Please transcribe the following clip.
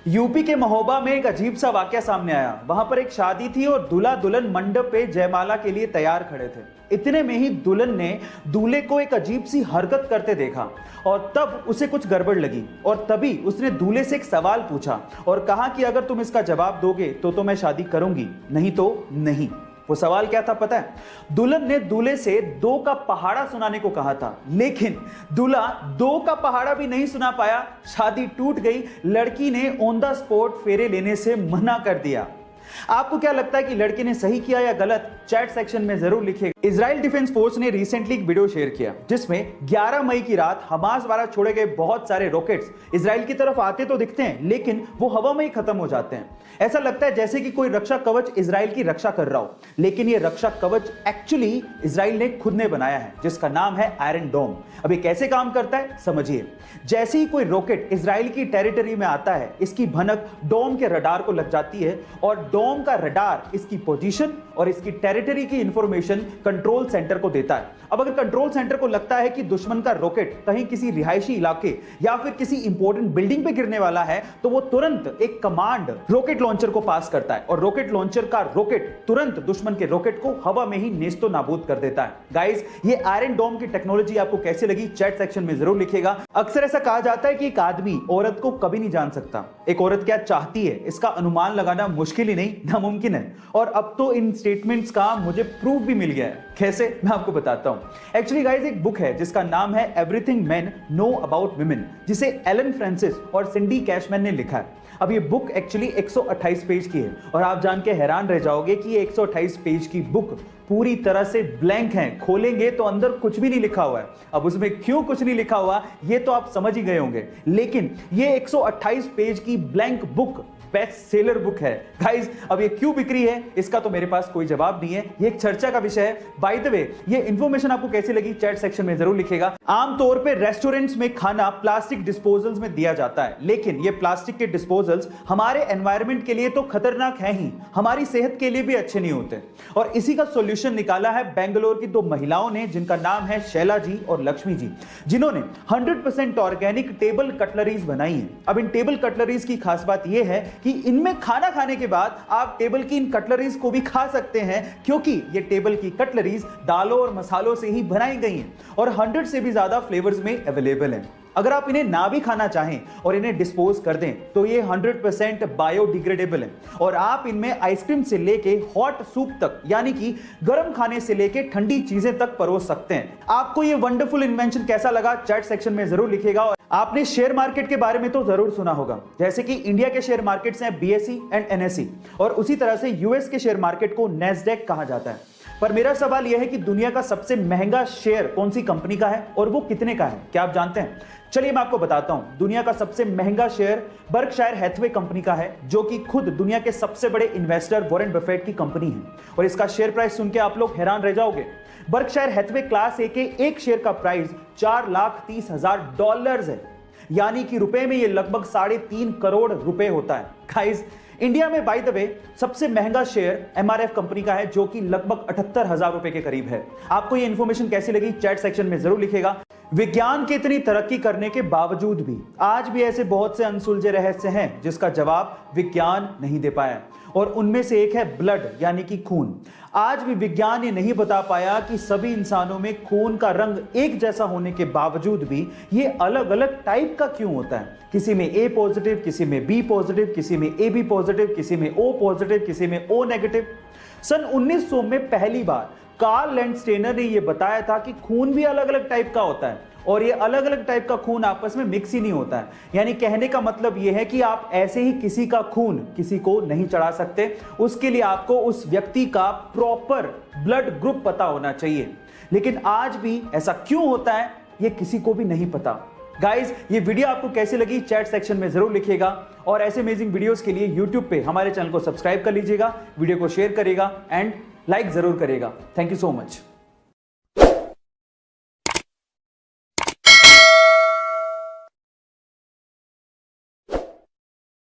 UP के महोबा में एक अजीब सा वाकया सामने आया। वहां पर एक शादी थी और दूल्हा दुल्हन मंडप पे जयमाला के लिए तैयार खड़े थे। इतने में ही दुल्हन ने दूल्हे को एक अजीब सी हरकत करते देखा और तब उसे कुछ गड़बड़ लगी और तभी उसने दूल्हे से एक सवाल पूछा और कहा कि अगर तुम इसका जवाब दोगे तो मैं शादी करूंगी, नहीं तो नहीं। वो सवाल क्या था पता है? दुल्हन ने दूल्हे से 2 का पहाड़ा सुनाने को कहा था, लेकिन दूल्हा 2 का पहाड़ा भी नहीं सुना पाया। शादी टूट गई। लड़की ने ऑन द स्पॉट फेरे लेने से मना कर दिया। आपको क्या लगता है कि लड़के ने सही किया या गलत? चैट सेक्शन में जरूर लिखिएगा। इजराइल डिफेंस फोर्स ने रिसेंटली एक वीडियो शेयर किया जिसमें 11 मई की रात हमास द्वारा छोड़े गए बहुत सारे रॉकेट्स इजराइल की तरफ आते तो दिखते हैं, लेकिन वो हवा में ही खत्म हो जाते हैं। ऐसा लगता है जैसे कि कोई रक्षा कवच इजराइल की रक्षा कर रहा हो, लेकिन ये रक्षा कवच एक्चुअली इजराइल ने खुद ने बनाया है, जिसका नाम है आयरन डोम। अब ये कैसे काम करता है समझिए। जैसे ही कोई रॉकेट इजराइल की टेरिटरी में आता है, इसकी भनक डोम के रडार को लग जाती है और डोम का रडार इसकी पोजीशन और इसकी टेरिटरी की इंफॉर्मेशन कंट्रोल सेंटर को देता है। अब अगर कंट्रोल सेंटर को लगता है कि दुश्मन का रॉकेट कहीं किसी रिहायशी इलाके या फिर किसी इंपॉर्टेंट बिल्डिंग पे गिरने वाला है, तो वो तुरंत एक कमांड रॉकेट लॉन्चर को पास करता है और रॉकेट लॉन्चर का रॉकेट तुरंत दुश्मन के रॉकेट को हवा में ही नेस्तो नाबूद कर देता है। गाइस, ये आयरन डोम की टेक्नोलॉजी आपको कैसे लगी चैट सेक्शन में जरूर लिखिएगा। अक्सर ऐसा कहा जाता है कि एक आदमी औरत को कभी नहीं जान सकता। एक औरत क्या चाहती है इसका अनुमान लगाना मुश्किल ही नहीं नामुमकिन है, और अब तो इन स्टेटमेंट्स का मुझे प्रूफ भी मिल गया है। कैसे, मैं आपको बताता हूं। एक्चुअली गाइस, एक बुक है जिसका नाम है everything main know about women, जिसे एलन फ्रांसिस और सिंडी कैशमैन ने लिखा है। अब ये बुक एक्चुअली 128 पेज की है और आप जान के हैरान रह जाओगे कि ये 128 पेज की बुक पूरी तरह से ब्लैंक है। खोलेंगे तो अंदर कुछ भी नहीं लिखा हुआ है। अब उसमें क्यों कुछ नहीं लिखा हुआ ये तो आप समझ ही गए होंगे, लेकिन ये 128 पेज की blank book best seller book है। गाइस, अब ये क्यों बिक्री है इसका तो मेरे पास कोई जवाब नहीं है, ये एक चर्चा का विषय है। बाय द वे, ये इंफॉर्मेशन आपको कैसी लगी चैट सेक्शन में जरूर लिखिएगा। आमतौर पे रेस्टोरेंट्स में खाना प्लास्टिक डिस्पोजल्स में दिया जाता है, लेकिन ये प्लास्टिक के डिस्पोजल्स हमारे एनवायरनमेंट के लिए तो खतरनाक है ही, हमारी सेहत के लिए भी अच्छे नहीं होते। और इसी का सॉल्यूशन निकाला है बेंगलोर की 2 महिलाओं ने, जिनका नाम है शैला जी और लक्ष्मी जी, जिन्होंने 100% ऑर्गेनिक टेबल कटलरीज बनाई है। अब इन टेबल कटलरीज की खास बात यह है कि इनमें खाना खाने के बाद आप टेबल की इन कटलरीज को भी खा सकते हैं, क्योंकि ये टेबल की कटलरीज दालों और मसालों से ही बनाई गई हैं और 100 से भी ज्यादा फ्लेवर्स में अवेलेबल हैं। अगर आप इन्हें ना भी खाना चाहें और इन्हें डिस्पोज कर दें तो ये 100% बायोडिग्रेडेबल है और आप इनमें आइसक्रीम से लेके हॉट सूप तक, यानी कि गर्म खाने से लेके ठंडी चीजें तक परोस सकते हैं। आपको ये वंडरफुल इन्वेंशन कैसा लगा चैट सेक्शन में जरूर लिखिएगा। और आपने शेयर मार्केट के बारे में तो जरूर सुना होगा, जैसे कि इंडिया के शेयर मार्केट्स हैं BSE एंड NSE, और उसी तरह से US के शेयर मार्केट को NASDAQ कहा जाता है। पर मेरा सवाल यह है कि दुनिया का सबसे महंगा शेयर कौन सी कंपनी का है और वो कितने का है, क्या आप जानते हैं? चलिए मैं आपको बताता हूं। दुनिया का सबसे महंगा शेयर बर्कशायर हैथवे कंपनी का है, जो कि खुद दुनिया के सबसे बड़े इन्वेस्टर वॉरेन बफेट की कंपनी है, और इसका शेयर प्राइस सुन के आप लोग हैरान रह जाओगे। बर्कशायर हैथवे क्लास ए के एक शेयर का प्राइस $4,30,000 है, यानी कि रुपए में ये लगभग 3.5 करोड़ रुपए होता है। गाइस, इंडिया में बाय द वे सबसे महंगा शेयर MRF कंपनी का है, जो कि लगभग 78,000 रुपए के करीब है। आपको ये इंफॉर्मेशन कैसी लगी चैट सेक्शन में जरूर लिखिएगा। विज्ञान की इतनी तरक्की करने के बावजूद भी आज भी ऐसे बहुत से अनसुलझे रहस्य हैं जिसका जवाब विज्ञान नहीं दे पाया, और उनमें से एक है ब्लड, यानी कि खून। आज भी विज्ञान ये नहीं बता पाया कि सभी इंसानों में खून का रंग एक जैसा होने के बावजूद भी ये अलग अलग टाइप का क्यों होता है। किसी में A पॉजिटिव, किसी में B पॉजिटिव, किसी में AB पॉजिटिव, किसी में O पॉजिटिव, किसी में O नेगेटिव। सन 1900 में पहली बार कार्ल लैंडस्टेनर ने यह बताया था कि खून भी अलग अलग टाइप का होता है, और ये अलग अलग टाइप का खून आपस में मिक्स ही नहीं होता है। यानी कहने का मतलब यह है कि आप ऐसे ही किसी का खून किसी को नहीं चढ़ा सकते, उसके लिए आपको उस व्यक्ति का प्रॉपर ब्लड ग्रुप पता होना चाहिए। लेकिन आज भी ऐसा क्यों होता है ये किसी को भी नहीं पता। गाइस, ये वीडियो आपको कैसी लगी चैट सेक्शन में जरूर लिखिएगा, और ऐसे अमेजिंग वीडियोस के लिए YouTube पे हमारे चैनल को सब्सक्राइब कर लीजिएगा, वीडियो को शेयर करिएगा एंड लाइक जरूर करिएगा। Thank you so much.